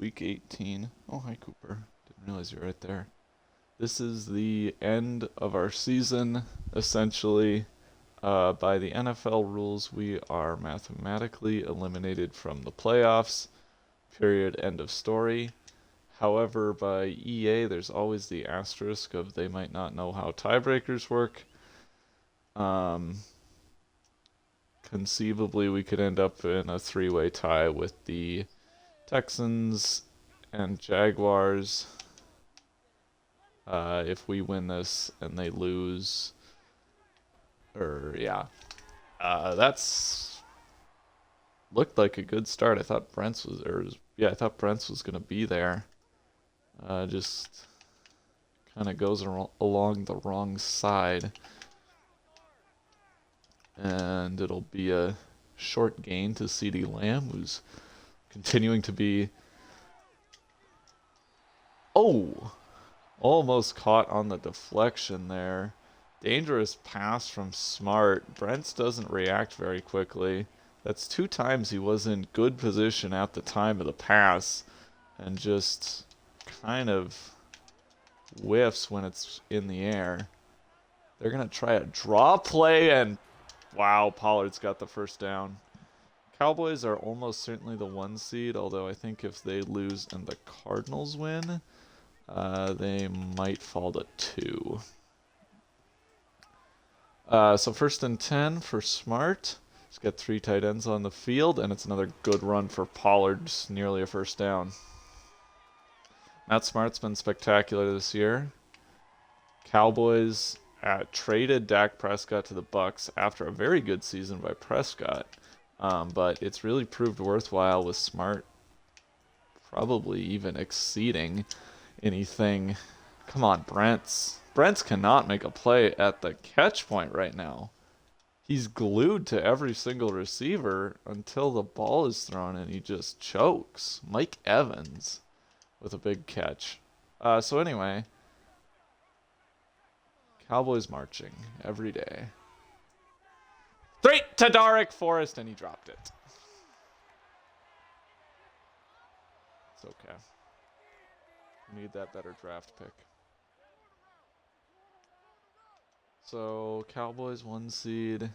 week 18. Oh, hi, Cooper. Didn't realize you're right there. This is the end of our season, essentially. By the NFL rules, we are mathematically eliminated from the playoffs. Period. End of story. However, by EA, there's always the asterisk of they might not know how tiebreakers work. Conceivably, we could end up in a three-way tie with the Texans and Jaguars. If we win this and they lose, that's looked like a good start. I thought I thought Brent's was gonna be there. Just kind of goes along the wrong side, and it'll be a short gain to CeeDee Lamb, who's continuing to be. Oh, almost caught on the deflection there. Dangerous pass from Smart. Brents doesn't react very quickly. That's 2 times he was in good position at the time of the pass and just kind of whiffs when it's in the air. They're going to try a draw play, and wow, Pollard's got the first down. Cowboys are almost certainly the 1 seed, although I think if they lose and the Cardinals win, they might fall to 2. So 1st and 10 for Smart. He's got 3 tight ends on the field, and it's another good run for Pollard, just nearly a first down. Matt Smart's been spectacular this year. Cowboys traded Dak Prescott to the Bucks after a very good season by Prescott, but it's really proved worthwhile with Smart probably even exceeding anything. Come on, Brents. Brents cannot make a play at the catch point right now. He's glued to every single receiver until the ball is thrown and he just chokes. Mike Evans with a big catch. So anyway, Cowboys marching every day. Straight to Darek Forrest, and he dropped it. It's okay. We need that better draft pick. So, Cowboys 1 seed.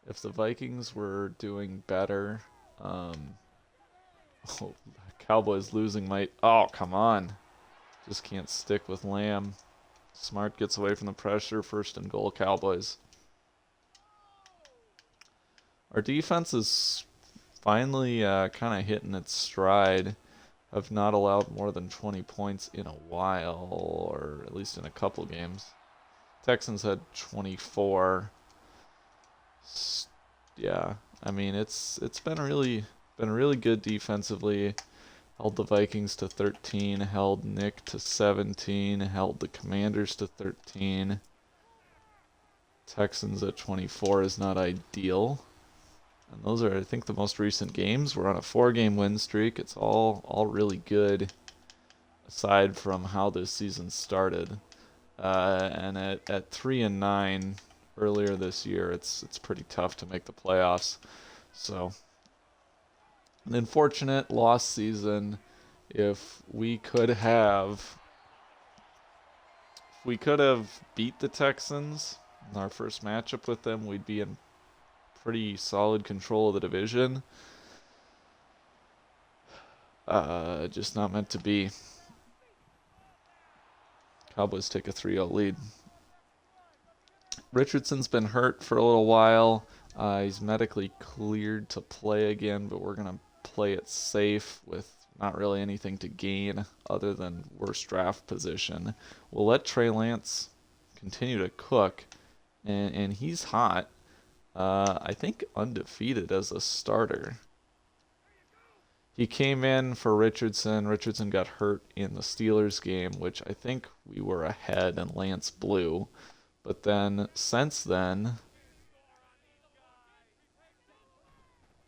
If the Vikings were doing better, Cowboys losing might. Oh, come on. Just can't stick with Lamb. Smart gets away from the pressure. 1st and goal, Cowboys. Our defense is finally kind of hitting its stride. Have not allowed more than 20 points in a while, or at least in a couple games. Texans had 24. Yeah, I mean it's been really good defensively. Held the Vikings to 13, held Nick to 17, held the Commanders to 13. Texans at 24 is not ideal. And those are, I think, the most recent games. We're on a 4-game win streak. It's all really good, aside from how this season started. And at 3-9 earlier this year, it's pretty tough to make the playoffs. So an unfortunate lost season. If we could have beat the Texans in our first matchup with them, we'd be in pretty solid control of the division. Just not meant to be. Cowboys take a 3-0 lead. Richardson's been hurt for a little while. He's medically cleared to play again, but we're going to play it safe with not really anything to gain other than worse draft position. We'll let Trey Lance continue to cook, and he's hot. I think undefeated as a starter. He came in for Richardson. Richardson got hurt in the Steelers game, which I think we were ahead and Lance blew. But then, since then,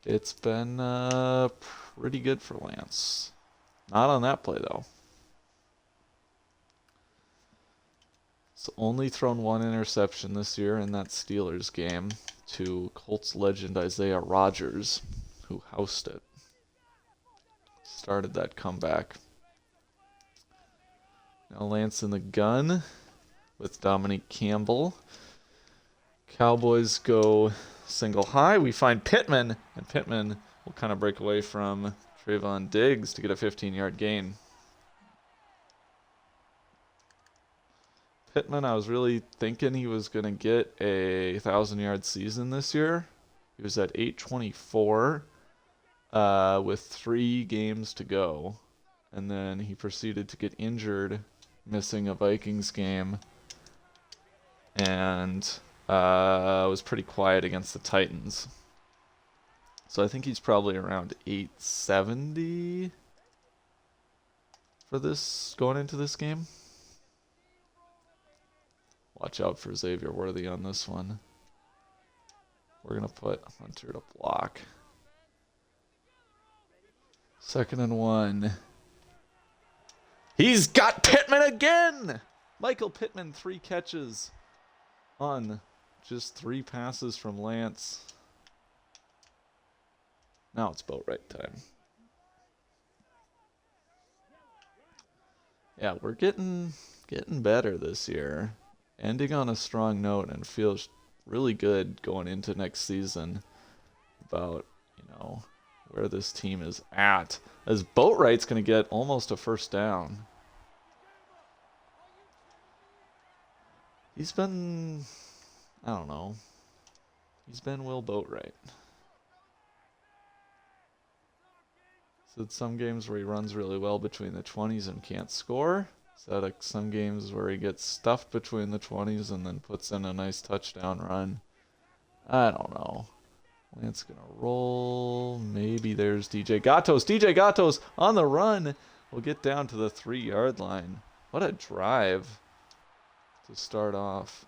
it's been pretty good for Lance. Not on that play, though. He's only thrown 1 interception this year in that Steelers game to Colts legend Isaiah Rodgers, who housed it. started that comeback. Now Lance in the gun with Dominique Campbell. Cowboys go single high. We find Pittman, and Pittman will kind of break away from Trayvon Diggs to get a 15-yard gain. Pittman, I was really thinking he was going to get a 1,000-yard season this year. He was at 824 with 3 games to go. And then he proceeded to get injured, missing a Vikings game. And was pretty quiet against the Titans. So I think he's probably around 870 for this, going into this game. Watch out for Xavier Worthy on this one. We're going to put Hunter to block. 2nd and 1. He's got Pittman again! Michael Pittman, 3 catches on just 3 passes from Lance. Now it's boat right time. Yeah, we're getting better this year. Ending on a strong note, and feels really good going into next season about, where this team is at. As Boatwright's going to get almost a 1st down. He's been, I don't know. He's been Will Boatwright. So it's some games where he runs really well between the 20s and can't score. So some games where he gets stuffed between the 20s and then puts in a nice touchdown run. I don't know. Lance gonna roll. Maybe there's DJ Gatos. DJ Gatos on the run. We'll get down to the 3-yard line. What a drive to start off.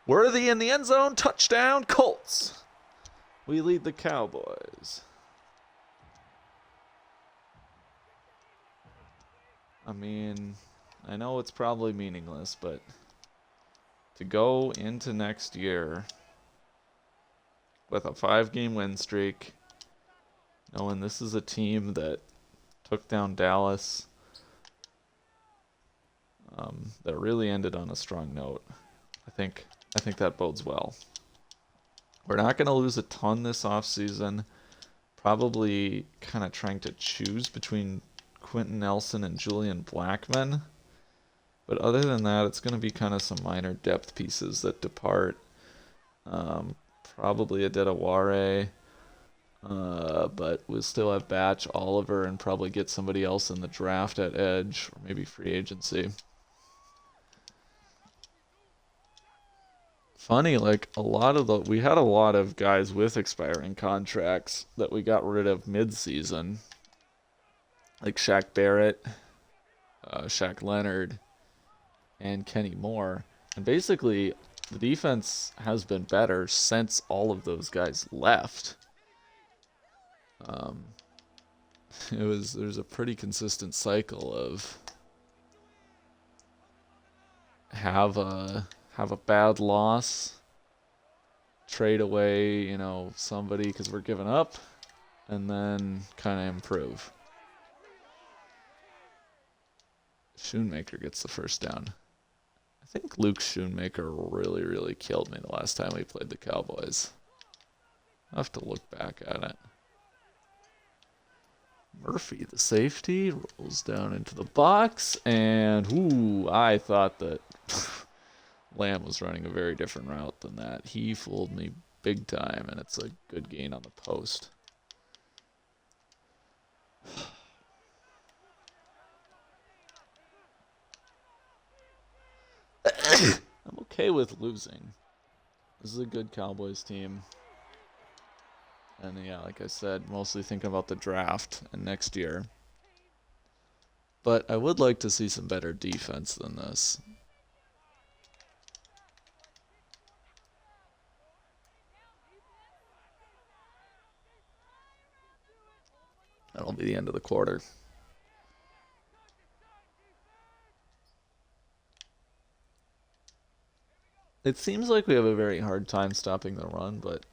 Worthy in the end zone. Touchdown, Colts. We lead the Cowboys. I mean, I know it's probably meaningless, but to go into next year with a 5-game win streak, knowing this is a team that took down Dallas, that really ended on a strong note. I think that bodes well. We're not going to lose a ton this offseason. Probably kind of trying to choose between Quentin Nelson and Julian Blackmon. But other than that, it's going to be kind of some minor depth pieces that depart. Probably a Dedaware. But we'll still have Batch, Oliver, and probably get somebody else in the draft at edge, or maybe free agency. Funny, we had a lot of guys with expiring contracts that we got rid of mid-season, like Shaq Barrett, Shaq Leonard, and Kenny Moore. And basically, the defense has been better since all of those guys left. There's a pretty consistent cycle of have a bad loss, trade away, somebody because we're giving up, and then kind of improve. Schoonmaker gets the 1st down. I think Luke Schoonmaker really, really killed me the last time we played the Cowboys. I'll have to look back at it. Murphy, the safety, rolls down into the box, and I thought that Lamb was running a very different route than that. He fooled me big time, and it's a good gain on the post. I'm okay with losing. This is a good Cowboys team. And yeah, like I said, mostly thinking about the draft and next year. But I would like to see some better defense than this. That'll be the end of the quarter. It seems like we have a very hard time stopping the run, but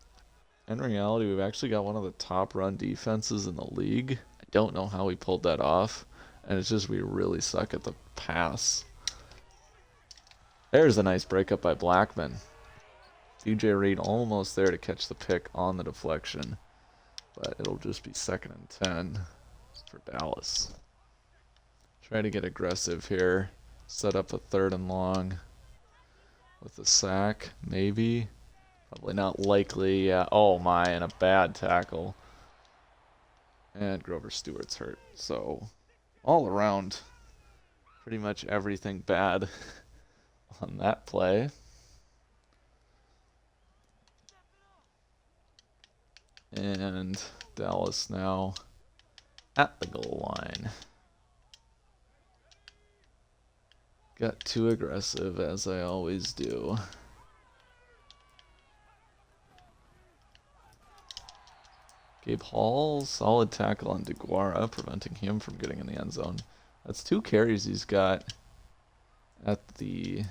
in reality, we've actually got one of the top run defenses in the league. I don't know how we pulled that off, and it's just we really suck at the pass. There's a nice breakup by Blackman. DJ Reed almost there to catch the pick on the deflection, but it'll just be 2nd and 10 for Dallas. Try to get aggressive here. Set up a 3rd and long with a sack, maybe. Probably not likely. Yeah. Oh my, and a bad tackle. And Grover Stewart's hurt. So all around, pretty much everything bad on that play. And Dallas now at the goal line. Got too aggressive, as I always do. Gabe Hall, solid tackle on DeGuara, preventing him from getting in the end zone. That's 2 carries he's got at the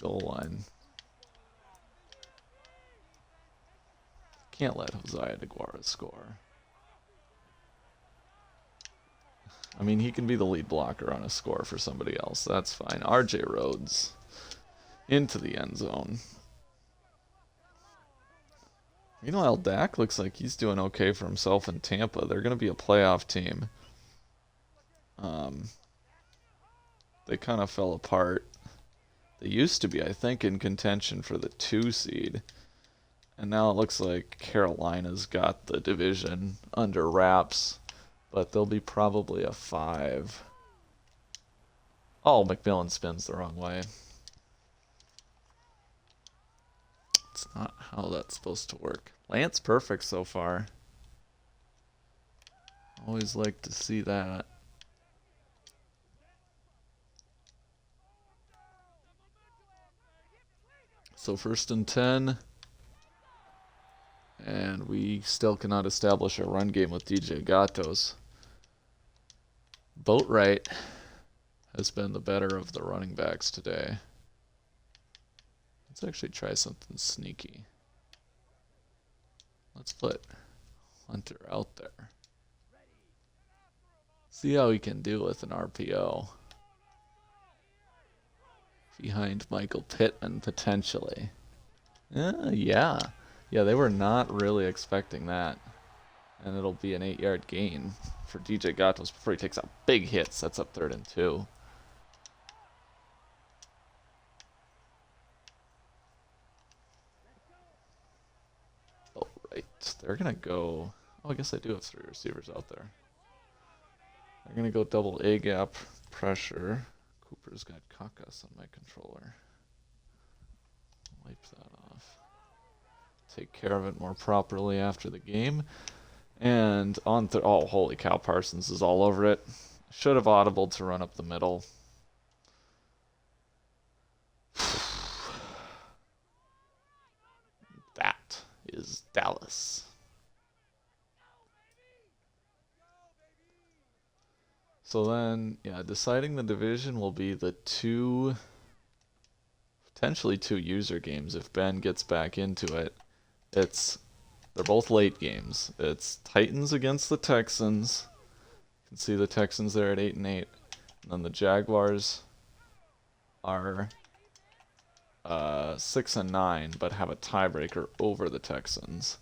goal line. Can't let Josiah DeGuara score. I mean, he can be the lead blocker on a score for somebody else. That's fine. RJ Rhodes into the end zone. Meanwhile, Dak looks like he's doing okay for himself in Tampa. They're going to be a playoff team. They kind of fell apart. They used to be, I think, in contention for the 2 seed. And now it looks like Carolina's got the division under wraps. But they'll be probably a 5. Oh, McMillan spins the wrong way. It's not how that's supposed to work. Lance perfect so far. Always like to see that. So 1st and 10. And we still cannot establish a run game with DJ Gatos. Boatwright has been the better of the running backs today. Let's actually try something sneaky. Let's put Hunter out there. See how he can do with an RPO. Behind Michael Pittman, potentially. Yeah. Yeah, they were not really expecting that. And it'll be an 8-yard gain for DJ Gatos before he takes a big hit. Sets up 3rd and 2. Oh, right. They're going to go... Oh, I guess I do have 3 receivers out there. They're going to go double A-gap pressure. Cooper's got Kakas on my controller. Wipe that off. Take care of it more properly after the game. And on oh, holy cow, Parsons is all over it. Should have audibled to run up the middle. That is Dallas. So then, yeah, deciding the division will be the potentially two user games if Ben gets back into it. They're both late games. It's Titans against the Texans. You can see the Texans there at 8-8. And then the Jaguars are 6-9, but have a tiebreaker over the Texans.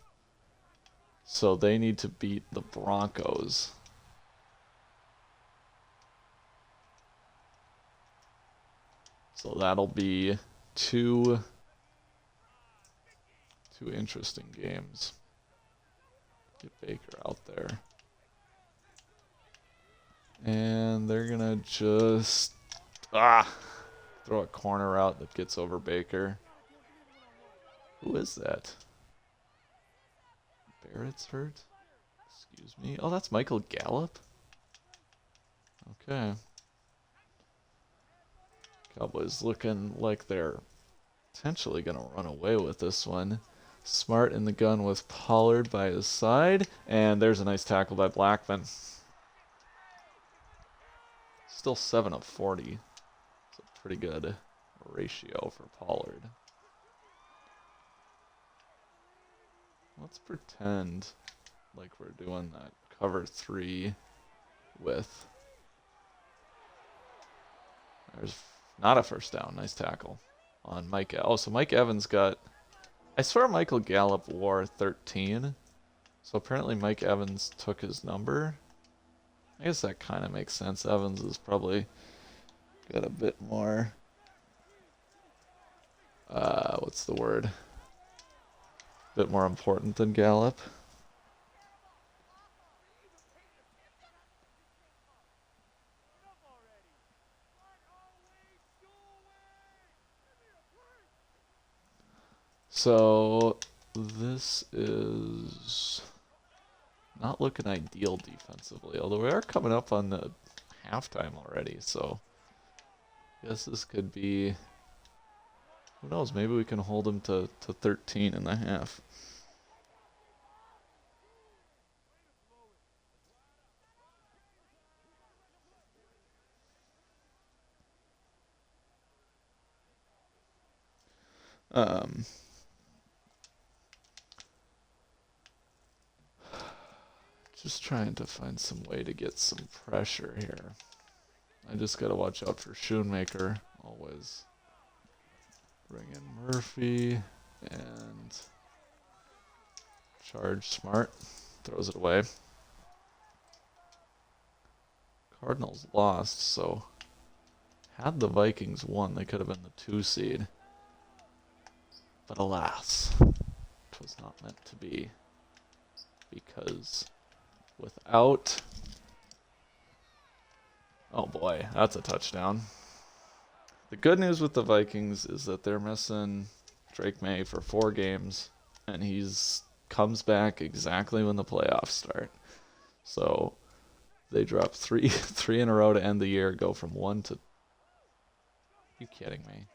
So they need to beat the Broncos. So that'll be two interesting games. Get Baker out there. And they're going to just throw a corner out that gets over Baker. Who is that? Barrett's hurt? Excuse me. Oh, that's Michael Gallup? Okay. Cowboys looking like they're potentially going to run away with this one. Smart in the gun with Pollard by his side. And there's a nice tackle by Blackman. Still 7 of 40. It's a pretty good ratio for Pollard. Let's pretend like we're doing that cover 3 with... There's not a first down. Nice tackle on Mike. Oh, so Mike Evans got... I swear Michael Gallup wore 13. So apparently Mike Evans took his number. I guess that kind of makes sense. Evans is probably got a bit more... what's the word? A bit more important than Gallup. So this is not looking ideal defensively, although we are coming up on the halftime already, so I guess this could be, who knows, maybe we can hold them to 13 and a half. Just trying to find some way to get some pressure here. I just gotta watch out for Schoonmaker, always. Bring in Murphy, and charge Smart, throws it away. Cardinals lost, so had the Vikings won, they could have been the 2 seed. But alas, it was not meant to be, because without... Oh boy, that's a touchdown. The good news with the Vikings is that they're missing Drake May for 4 games, and he's comes back exactly when the playoffs start. So they drop three in a row to end the year, go from 1 to... You kidding me?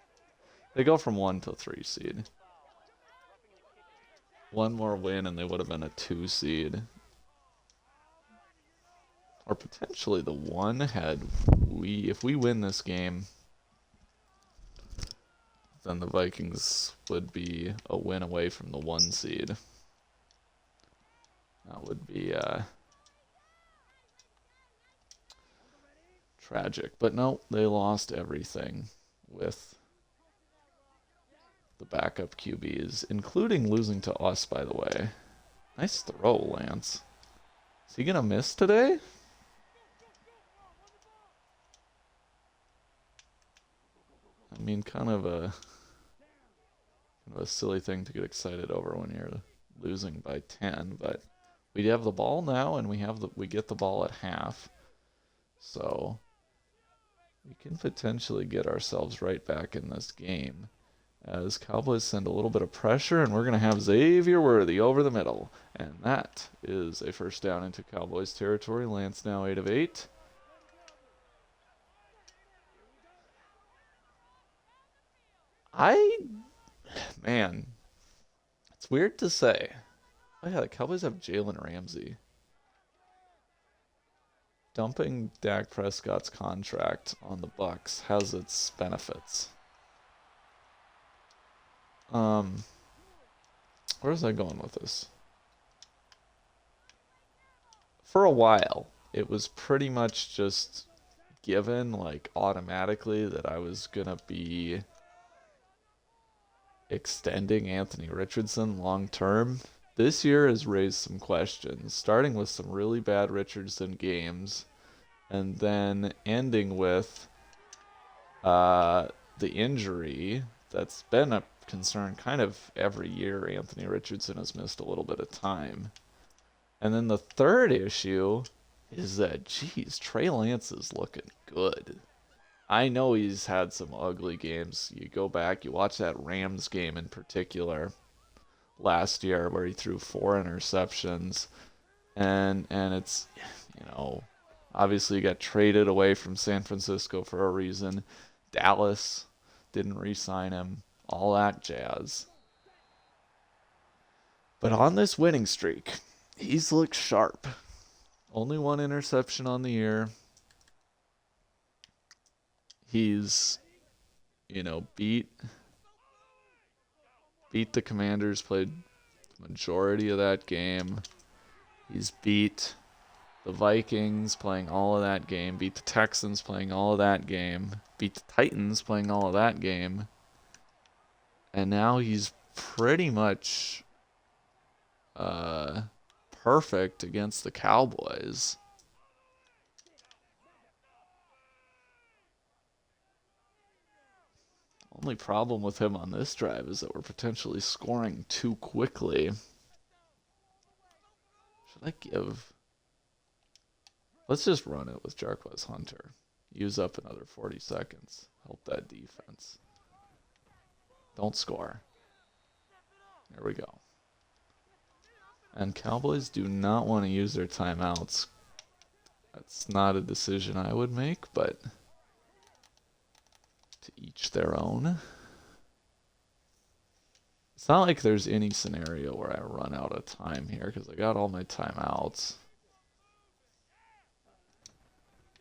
They go from 1 to 3 seed. One more win and they would have been a 2 seed. Or potentially the 1 had if we win this game, then the Vikings would be a win away from the 1 seed. That would be tragic. But no, they lost everything with the backup QBs, including losing to us, by the way. Nice throw, Lance. Is he going to miss today? I mean, kind of a silly thing to get excited over when you're losing by 10, but we have the ball now, and we get the ball at half, so we can potentially get ourselves right back in this game as Cowboys send a little bit of pressure, and we're going to have Xavier Worthy over the middle, and that is a first down into Cowboys territory. Lance now 8 of 8. Man, it's weird to say. Oh yeah, the Cowboys have Jalen Ramsey. Dumping Dak Prescott's contract on the Bucs has its benefits. Where's I going with this? For a while, it was pretty much just given, like, automatically that I was gonna be extending Anthony Richardson long term. This year has raised some questions, starting with some really bad Richardson games, and then ending with the injury that's been a concern kind of every year. Anthony Richardson has missed a little bit of time. And then the third issue is that, geez, Trey Lance is looking good. I know he's had some ugly games. You go back, you watch that Rams game in particular last year where he threw 4 interceptions. And it's, obviously he got traded away from San Francisco for a reason. Dallas didn't re-sign him. All that jazz. But on this winning streak, he's looked sharp. Only one interception on the year. He's, beat the Commanders, played the majority of that game. He's beat the Vikings, playing all of that game. Beat the Texans, playing all of that game. Beat the Titans, playing all of that game. And now he's pretty much perfect against the Cowboys. Only problem with him on this drive is that we're potentially scoring too quickly. Should I give... Let's just run it with Jarquez Hunter. Use up another 40 seconds. Help that defense. Don't score. There we go. And Cowboys do not want to use their timeouts. That's not a decision I would make, but to each their own. It's not like there's any scenario where I run out of time here because I got all my timeouts.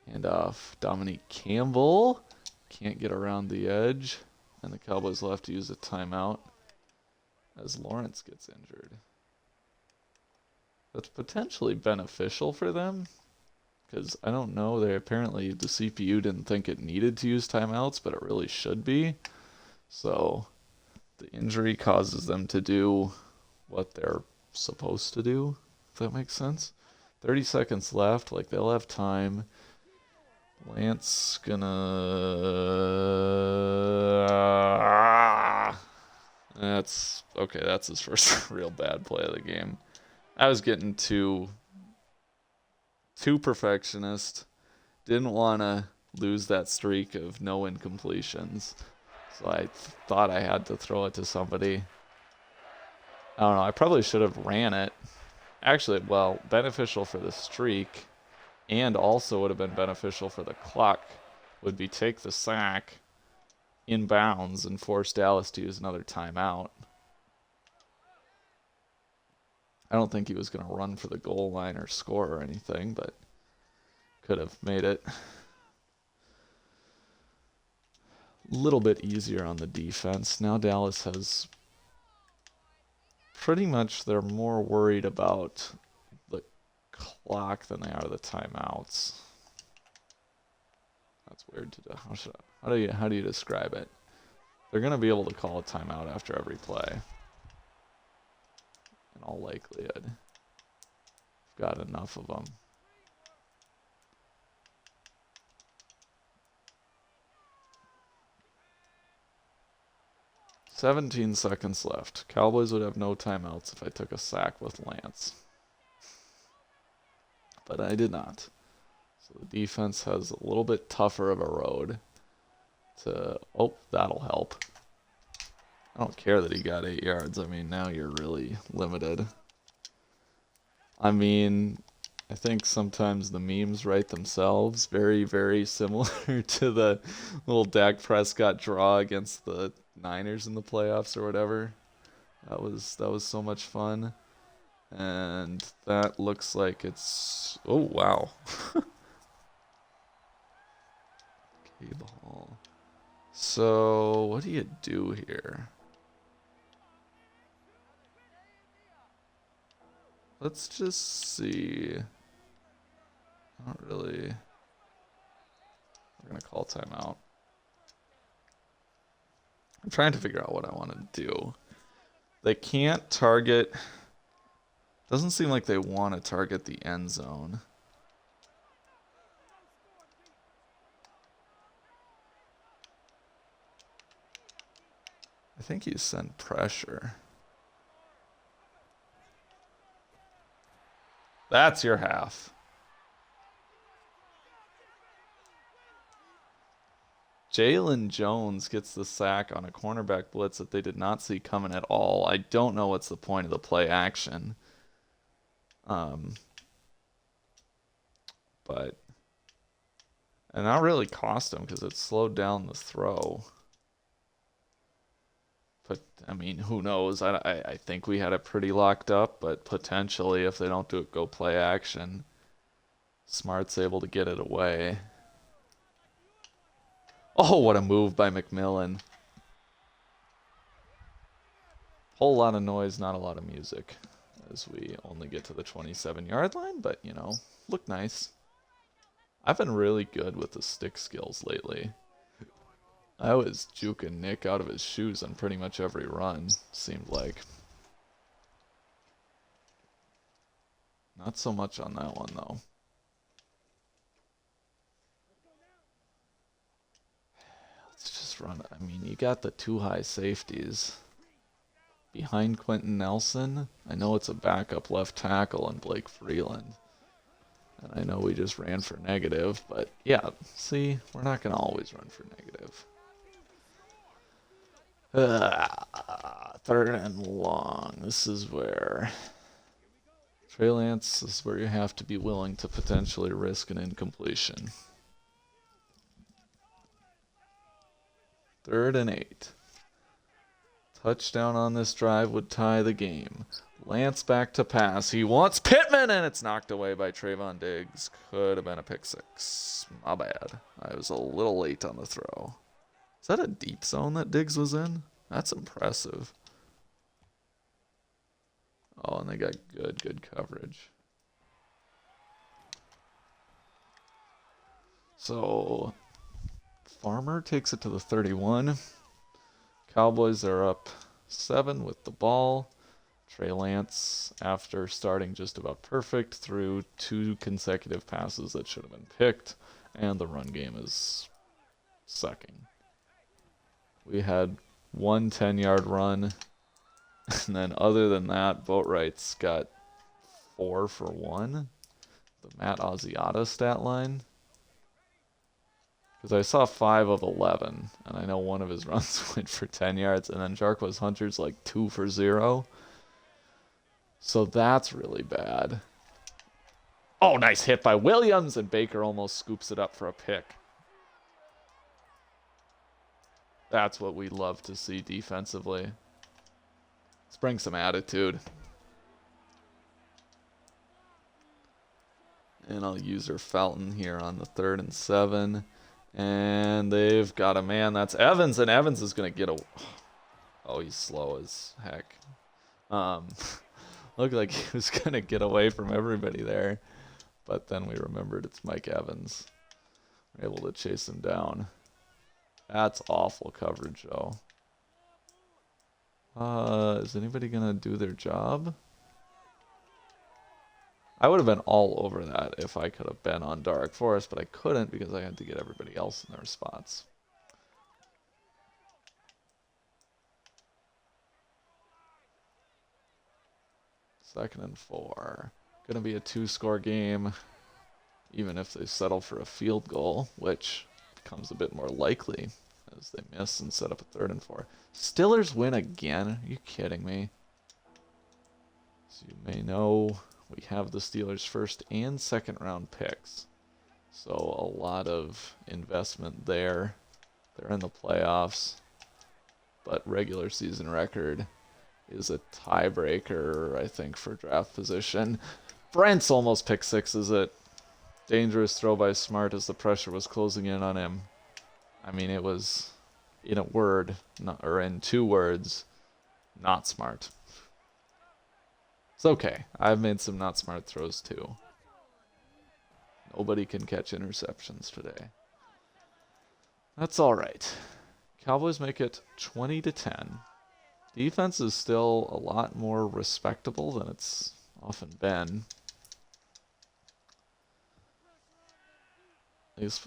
Hand off Dominique Campbell. Can't get around the edge. And the Cowboys will have to use a timeout as Lawrence gets injured. That's potentially beneficial for them because I don't know. They apparently, the CPU didn't think it needed to use timeouts, but it really should be. So the injury causes them to do what they're supposed to do, if that makes sense. 30 seconds left. Like, they'll have time. Lance gonna... That's okay. That's his first real bad play of the game. I was getting too perfectionist. Didn't want to lose that streak of no incompletions. So I thought I had to throw it to somebody. I don't know. I probably should have ran it. Actually, well, beneficial for the streak and also would have been beneficial for the clock would be take the sack in bounds and force Dallas to use another timeout. I don't think he was going to run for the goal line or score or anything, but could have made it a little bit easier on the defense. Now Dallas has pretty much, they're more worried about the clock than they are the timeouts. That's weird to do. How do you describe it? They're going to be able to call a timeout after every play. In all likelihood. I've got enough of them. "17 seconds left. Cowboys would have no timeouts if I took a sack with Lance. But I did not. So the defense has a little bit tougher of a road to... Oh, that'll help. I don't care that he got 8 yards. I mean, now you're really limited. I mean, I think sometimes the memes write themselves. Very, very similar to the little Dak Prescott draw against the Niners in the playoffs or whatever. That was so much fun. And that looks like it's... Oh, wow. Okay, ball. So, what do you do here? Let's just see. Not really. We're going to call timeout. I'm trying to figure out what I want to do. They can't target... Doesn't seem like they want to target the end zone. I think you send pressure. That's your half. Jalen Jones gets the sack on a cornerback blitz that they did not see coming at all. I don't know what's the point of the play action. But... And that really cost him because it slowed down the throw. But I mean, who knows? I think we had it pretty locked up, but potentially if they don't do it, go play action. Smart's able to get it away. Oh, what a move by McMillan. Whole lot of noise, not a lot of music, as we only get to the 27-yard line, but, you know, look nice. I've been really good with the stick skills lately. I was juking Nick out of his shoes on pretty much every run, seemed like. Not so much on that one, though. Let's just run. I mean, you got the two high safeties. Behind Quentin Nelson, I know it's a backup left tackle and Blake Freeland. And I know we just ran for negative, but yeah, see, we're not going to always run for negative. Third and long. This is where Trey Lance is where you have to be willing to potentially risk an incompletion. 3rd and 8. Touchdown on this drive would tie the game. Lance back to pass. He wants Pittman, and it's knocked away by Trayvon Diggs. Could have been a pick six. My bad. I was a little late on the throw. Is that a deep zone that Diggs was in? That's impressive. Oh, and they got good coverage. So, Farmer takes it to the 31. Cowboys are up 7 with the ball. Trey Lance, after starting just about perfect, threw 2 consecutive passes that should have been picked, and the run game is sucking. We had one 10-yard run, and then other than that, Boatwright's got 4 for 1. The Matt Asiata stat line. Because I saw 5 of 11, and I know one of his runs went for 10 yards, and then Jarquez Hunter's like 2 for 0. So that's really bad. Oh, nice hit by Williams, and Baker almost scoops it up for a pick. That's what we love to see defensively. Let's bring some attitude. And I'll use her Felton here on the 3rd and 7. And they've got a man. That's Evans, and Evans is going to get a... Oh, he's slow as heck. Looked like he was going to get away from everybody there. But then we remembered it's Mike Evans. We're able to chase him down. That's awful coverage, though. Is anybody going to do their job? I would have been all over that if I could have been on Dark Forest, but I couldn't because I had to get everybody else in their spots. Second and 4. Gonna be a 2-score game, even if they settle for a field goal, which becomes a bit more likely as they miss and set up a 3rd and 4. Stillers win again? Are you kidding me? As you may know, we have the Steelers' 1st and 2nd round picks. So a lot of investment there. They're in the playoffs. But regular season record is a tiebreaker, I think, for draft position. Brent's almost pick sixes it. Dangerous throw by Smart as the pressure was closing in on him. I mean, it was, in a word, or in 2 words, not smart. It's okay. I've made some not smart throws too. Nobody can catch interceptions today. That's all right. Cowboys make it 20-10. Defense is still a lot more respectable than it's often been.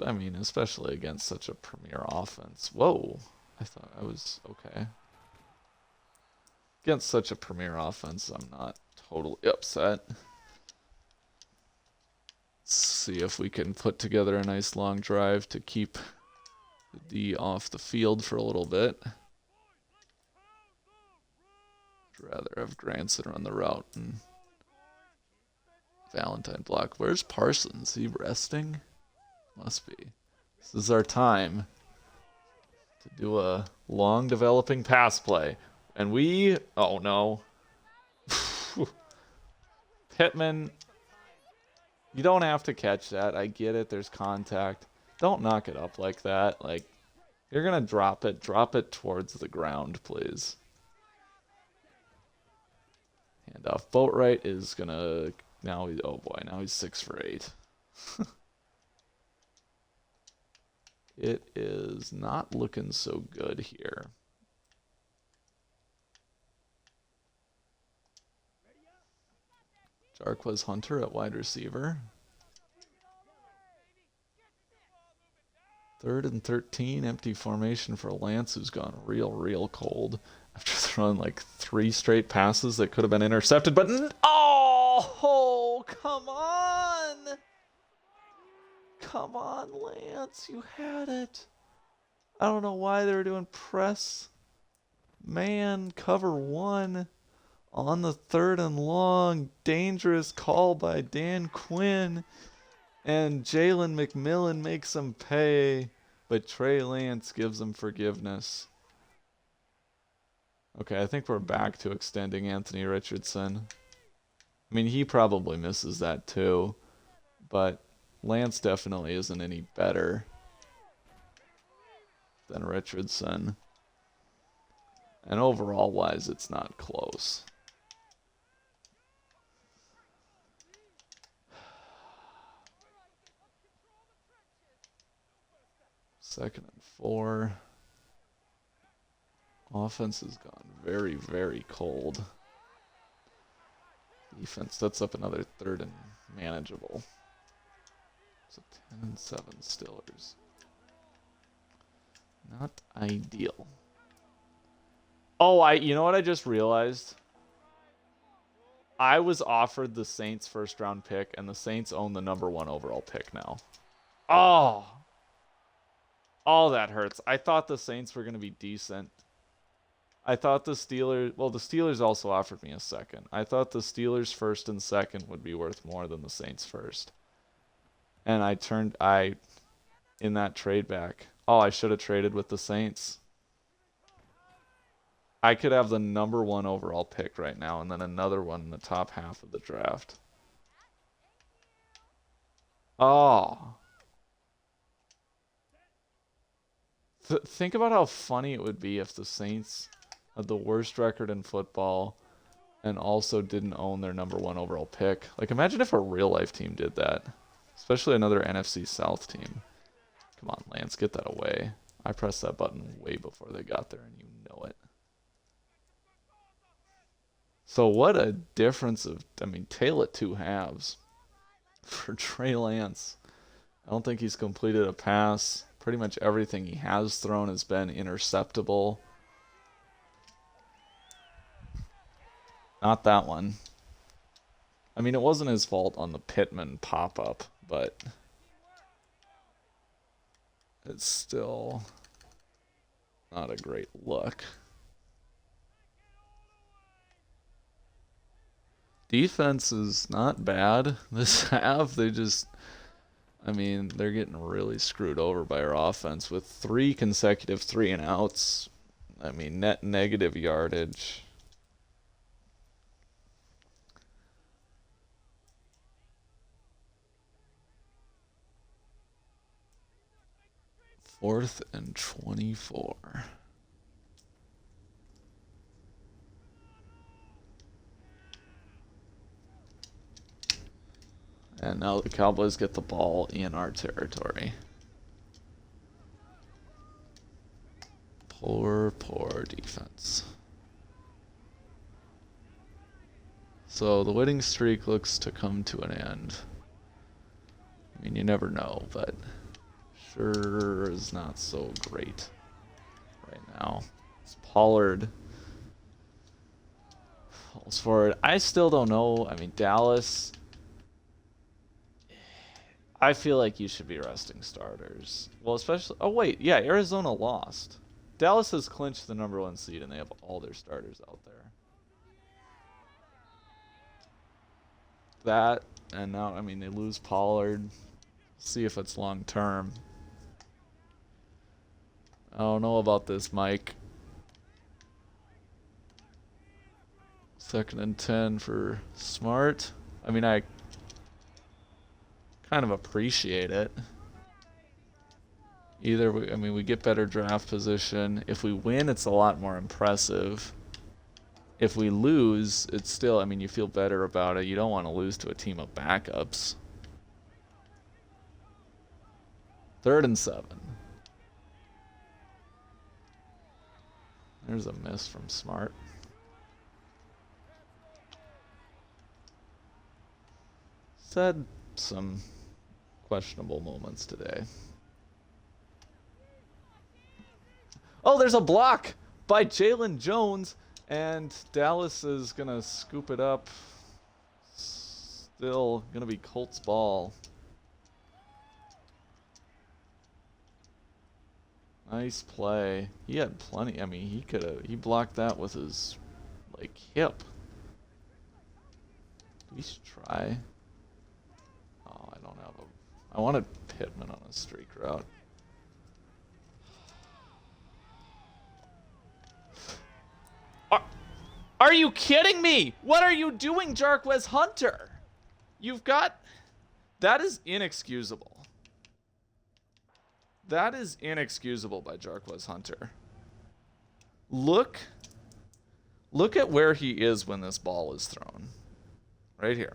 I mean, especially against such a premier offense. Whoa. I thought I was okay. Against such a premier offense, I'm not totally upset. Let's see if we can put together a nice long drive to keep the D off the field for a little bit. I'd rather have Granson run the route and Valentine block. Where's Parsons? Is he resting? Must be. This is our time to do a long developing pass play. And we... Oh, no. Pittman, you don't have to catch that. I get it. There's contact. Don't knock it up like that. Like, you're going to drop it. Drop it towards the ground, please. Handoff. Boatwright is going to... Now he's... Oh, boy. Now he's 6 for 8. It is not looking so good here. Jarquez Hunter at wide receiver. 3rd and 13, empty formation for Lance, who's gone real cold after throwing like 3 straight passes that could have been intercepted. But oh, come on! Come on, Lance, you had it. I don't know why they were doing press. Man, cover 1 on the 3rd and long. Dangerous call by Dan Quinn. And Jalen McMillan makes him pay, but Trey Lance gives him forgiveness. Okay, I think we're back to extending Anthony Richardson. I mean, he probably misses that too, but Lance definitely isn't any better than Richardson. And overall-wise, it's not close. Second and 4. Offense has gone very cold. Defense sets up another 3rd and manageable. So 10 and 7 Stillers. Not ideal. Oh, you know what I just realized? I was offered the Saints 1st round pick, and the Saints own the number 1 overall pick now. Oh, that hurts. I thought the Saints were going to be decent. I thought the Steelers... Well, the Steelers also offered me a 2nd. I thought the Steelers 1st and 2nd would be worth more than the Saints 1st. And in that trade back... Oh, I should have traded with the Saints. I could have the number 1 overall pick right now and then another one in the top half of the draft. Oh. Think about how funny it would be if the Saints had the worst record in football and also didn't own their number 1 overall pick. Like, imagine if a real-life team did that. Especially another NFC South team. Come on, Lance, get that away. I pressed that button way before they got there, and you know it. So what a difference of... I mean, tail at 2 halves for Trey Lance. I don't think he's completed a pass. Pretty much everything he has thrown has been interceptable. Not that one. I mean, it wasn't his fault on the Pittman pop-up, but it's still not a great look. Defense is not bad this half. They just... I mean, they're getting really screwed over by our offense with 3 consecutive 3-and-outs. I mean, net negative yardage. Fourth and 24. And now the Cowboys get the ball in our territory. Poor defense. So the winning streak looks to come to an end. I mean, you never know, but sure is not so great right now. It's Pollard falls forward. I still don't know. I mean, Dallas... I feel like you should be resting starters. Well, especially... Oh, wait. Yeah, Arizona lost. Dallas has clinched the number 1 seed, and they have all their starters out there. That, and now, I mean, they lose Pollard. See if it's long term. I don't know about this, Mike. 2nd and 10 for Smart. I mean, I kind of appreciate it. Either way, I mean, we get better draft position. If we win, it's a lot more impressive. If we lose, it's still, I mean, you feel better about it. You don't want to lose to a team of backups. 3rd and 7. There's a miss from Smart. Said some questionable moments today. Oh, there's a block by Jalen Jones, and Dallas is going to scoop it up. Still going to be Colts ball. Nice play. He had plenty. I mean, he blocked that with his, like, hip. We should try. Oh, I don't have a... I wanted Pittman on a streak route. Are you kidding me? What are you doing, Jarquez Hunter? You've got... That is inexcusable. That is inexcusable by Jarquez Hunter. Look at where he is when this ball is thrown. Right here.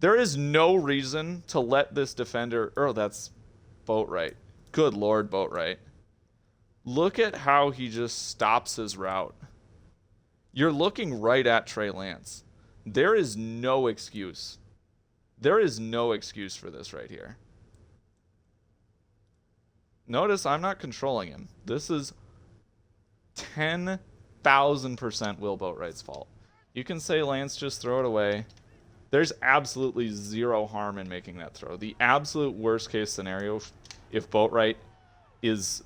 There is no reason to let this defender... Oh, that's Boatwright. Good Lord, Boatwright. Look at how he just stops his route. You're looking right at Trey Lance. There is no excuse. There is no excuse for this right here. Notice I'm not controlling him. This is 10,000% Will Boatwright's fault. You can say Lance just throw it away. There's absolutely zero harm in making that throw. The absolute worst case scenario, if Boatwright is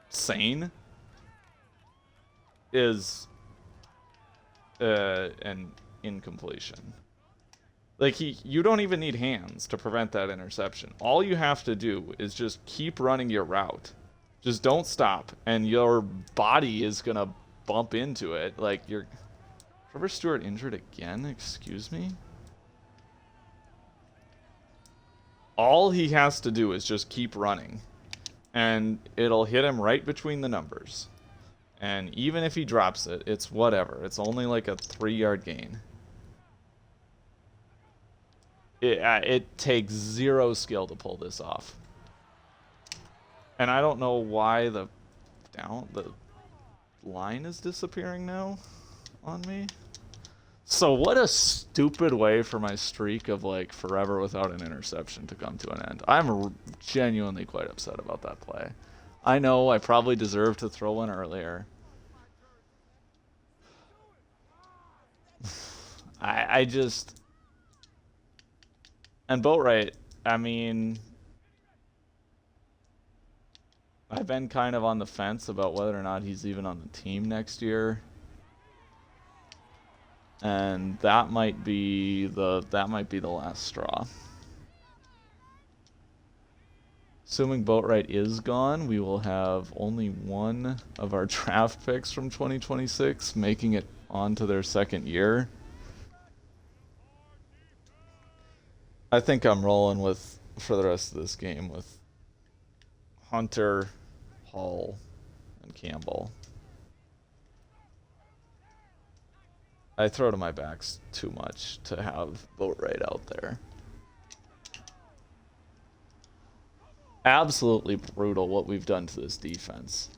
sane, is an incompletion. Like, you don't even need hands to prevent that interception. All you have to do is just keep running your route. Just don't stop, and your body is gonna bump into it. Like, Trevor Stewart injured again? Excuse me? All he has to do is just keep running, and it'll hit him right between the numbers. And even if he drops it, it's whatever. It's only like a 3-yard gain. It takes zero skill to pull this off. And I don't know why the line is disappearing now on me. So what a stupid way for my streak of like forever without an interception to come to an end. I'm genuinely quite upset about that play. I know I probably deserved to throw one earlier. I just... And Boatwright, I mean... I've been kind of on the fence about whether or not he's even on the team next year. And that might be the last straw. Assuming Boatwright is gone, we will have only one of our draft picks from 2026 making it onto their second year. I think I'm rolling with, for the rest of this game, with Hunter, Hall, and Campbell. I throw to my backs too much to have Boatwright out there. Absolutely brutal what we've done to this defense.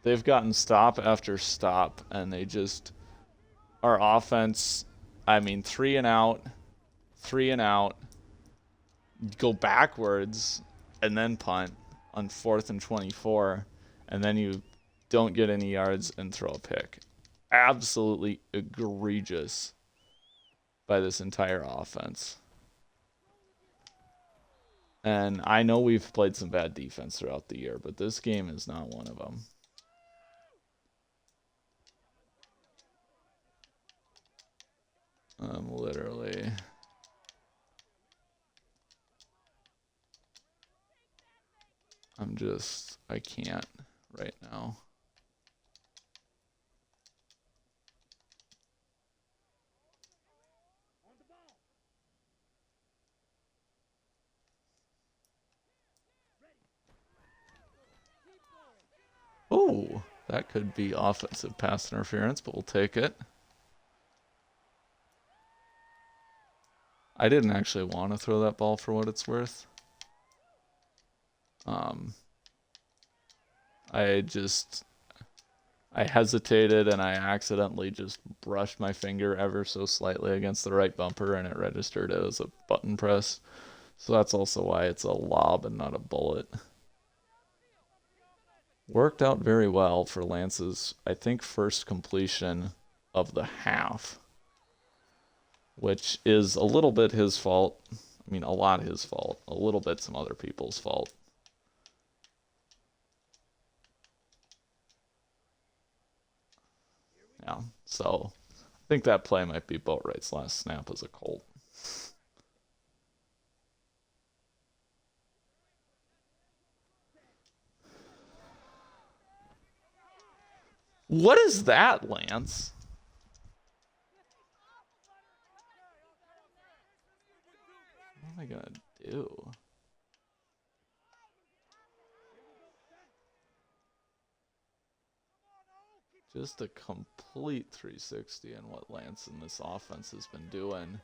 They've gotten stop after stop, and they just... Our offense, I mean, 3 and out, go backwards, and then punt on 4th and 24, and then you don't get any yards and throw a pick. Absolutely egregious by this entire offense. And I know we've played some bad defense throughout the year, but this game is not one of them. Literally... I can't right now. Oh, that could be offensive pass interference, but we'll take it. I didn't actually want to throw that ball for what it's worth. I hesitated and I accidentally just brushed my finger ever so slightly against the right bumper and it registered as a button press. So that's also why it's a lob and not a bullet. Worked out very well for Lance's, I think, first completion of the half, which is a little bit his fault. I mean, a lot his fault, a little bit some other people's fault. Yeah, so I think that play might be Boatwright's last snap as a Colt. What is that, Lance? What am I gonna do? Just a complete 360 in what Lance and this offense has been doing.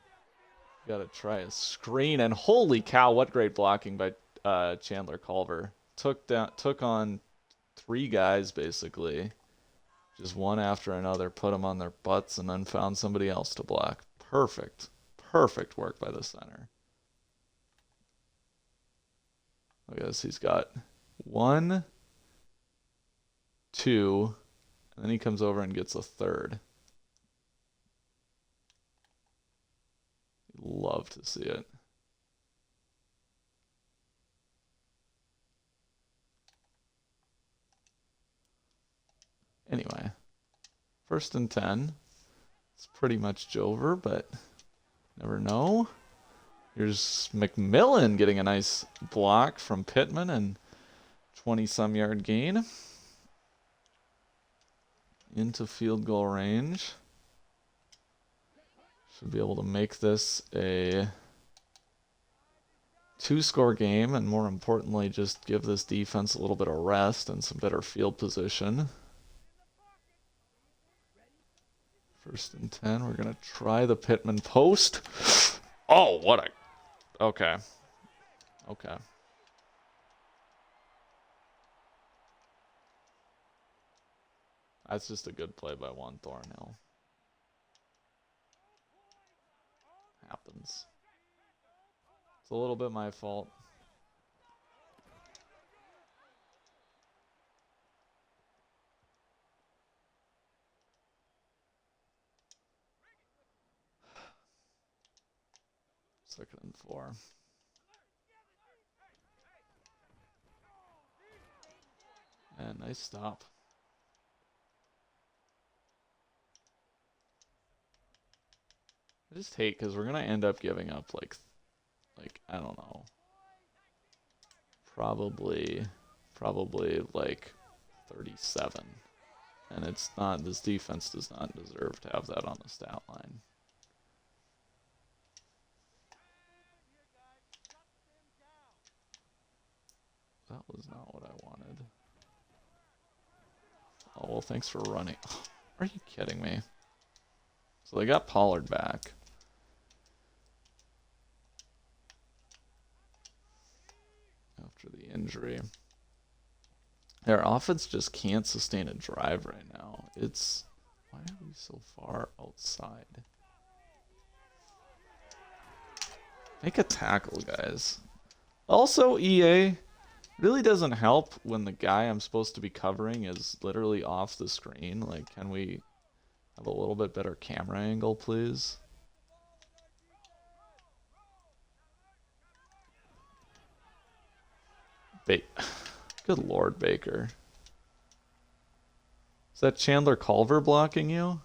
Gotta try a screen, and holy cow, what great blocking by Chandler Culver. Took on 3 guys basically, just one after another, put them on their butts, and then found somebody else to block. Perfect work by the center. I guess he's got 1, 2, and then he comes over and gets a third. Love to see it. Anyway, 1st and 10. It's pretty much over, but never know. Here's McMillan getting a nice block from Pittman and 20-some yard gain into field goal range. Should be able to make this a 2-score game, and more importantly, just give this defense a little bit of rest and some better field position. 1st and 10. We're going to try the Pittman post. Oh, what a... Okay. That's just a good play by Juan Thornhill. Happens. It's a little bit my fault. Second and 4. And nice stop. I just hate because we're gonna end up giving up like I don't know, probably like 37, and it's not. This defense does not deserve to have that on the stat line. That was not what I wanted. Oh well, thanks for running. Are you kidding me? So they got Pollard back. After the injury. Their offense just can't sustain a drive right now. It's... Why are we so far outside? Make a tackle, guys. Also, EA really doesn't help when the guy I'm supposed to be covering is literally off the screen. Like, can we have a little bit better camera angle, please? Good Lord, Baker. Is that Chandler Culver blocking you?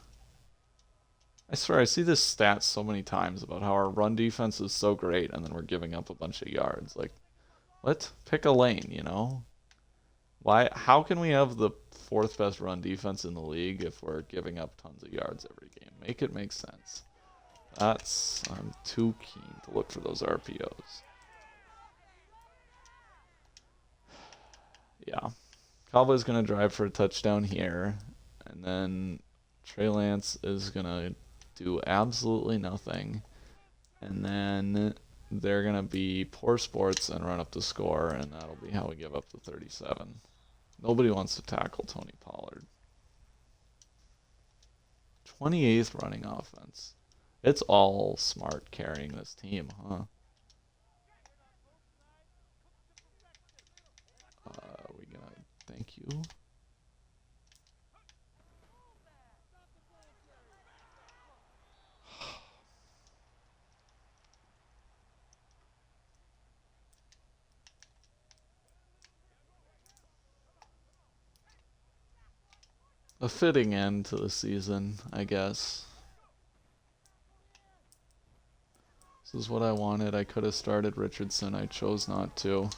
I swear, I see this stat so many times about how our run defense is so great and then we're giving up a bunch of yards. Like, let's pick a lane, you know? Why? How can we have the 4th best run defense in the league if we're giving up tons of yards every game? Make it make sense. I'm too keen to look for those RPOs. Yeah. Cowboys going to drive for a touchdown here. And then Trey Lance is going to do absolutely nothing. And then they're going to be poor sports and run up the score, and that'll be how we give up the 37. Nobody wants to tackle Tony Pollard. 28th running offense. It's all Smart carrying this team, huh? We gonna thank you. A fitting end to the season, I guess. This is what I wanted. I could have started Richardson. I chose not to.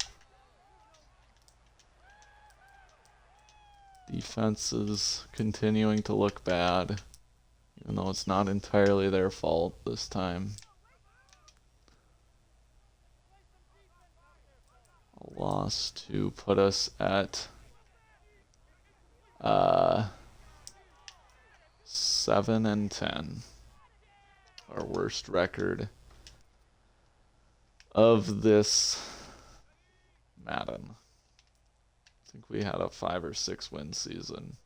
Defense is continuing to look bad, even though it's not entirely their fault this time. A loss to put us at 7-10. Our worst record of this Madden. I think we had a 5 or 6 win season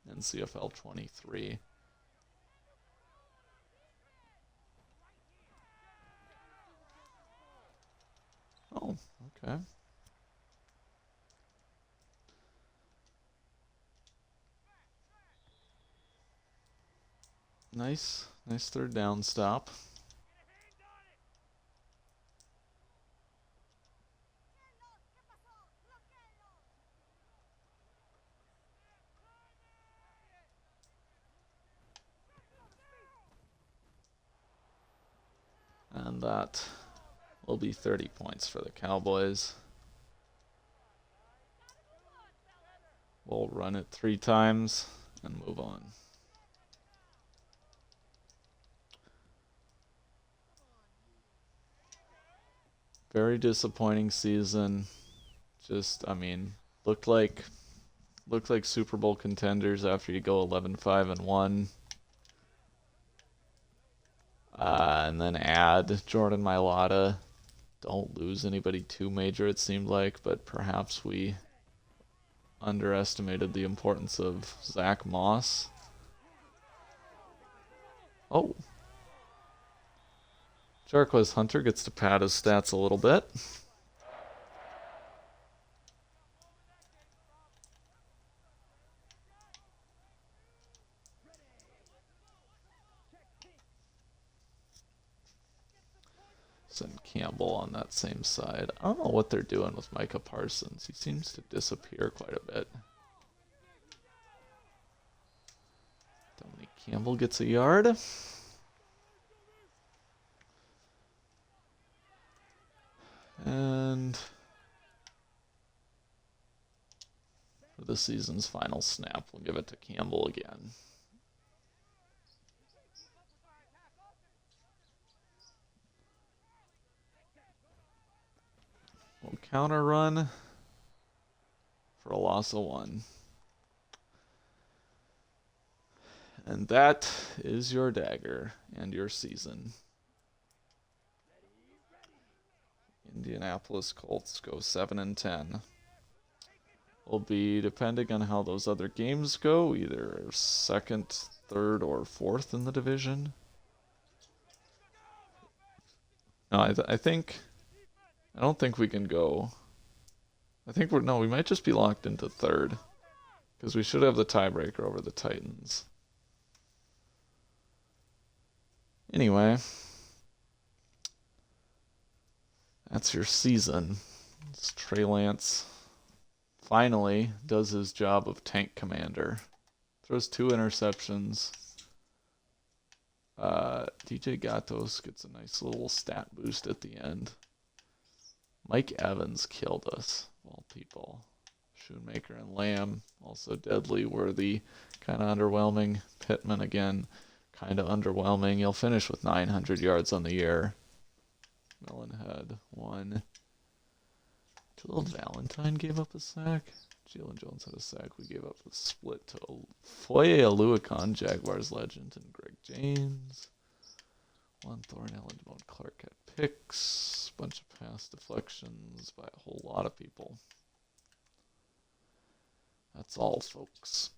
in CFL 23. Oh, okay. Nice third down stop. And that will be 30 points for the Cowboys. We'll run it 3 times and move on. Very disappointing season. Just, I mean, looked like Super Bowl contenders after you go 11-5-1. And then add Jordan Mailata. Don't lose anybody too major, it seemed like, but perhaps we underestimated the importance of Zach Moss. Oh. Jarquez Hunter gets to pad his stats a little bit. Send Campbell on that same side. I don't know what they're doing with Micah Parsons. He seems to disappear quite a bit. Dominic Campbell gets a yard. And for the season's final snap, we'll give it to Campbell again. We'll counter run for a loss of 1. And that is your dagger and your season. Indianapolis Colts go 7-10. Will be, depending on how those other games go, either 2nd, 3rd, or 4th in the division. No, I don't think we can go. I think we might just be locked into 3rd. Because we should have the tiebreaker over the Titans. Anyway. That's your season. It's Trey Lance finally does his job of tank commander. Throws 2 interceptions. DJ Gatos gets a nice little stat boost at the end. Mike Evans killed us, of all people. Shoemaker and Lamb, also deadly, worthy, kind of underwhelming. Pittman again, kind of underwhelming. He'll finish with 900 yards on the year. Millen had 1. Jalil Valentine gave up a sack. Jalen Jones had a sack. We gave up the split to Foye Aluakon, Jaguars legend, and Greg James. Juan Thornhill and Devon Clark had picks. Bunch of pass deflections by a whole lot of people. That's all, folks.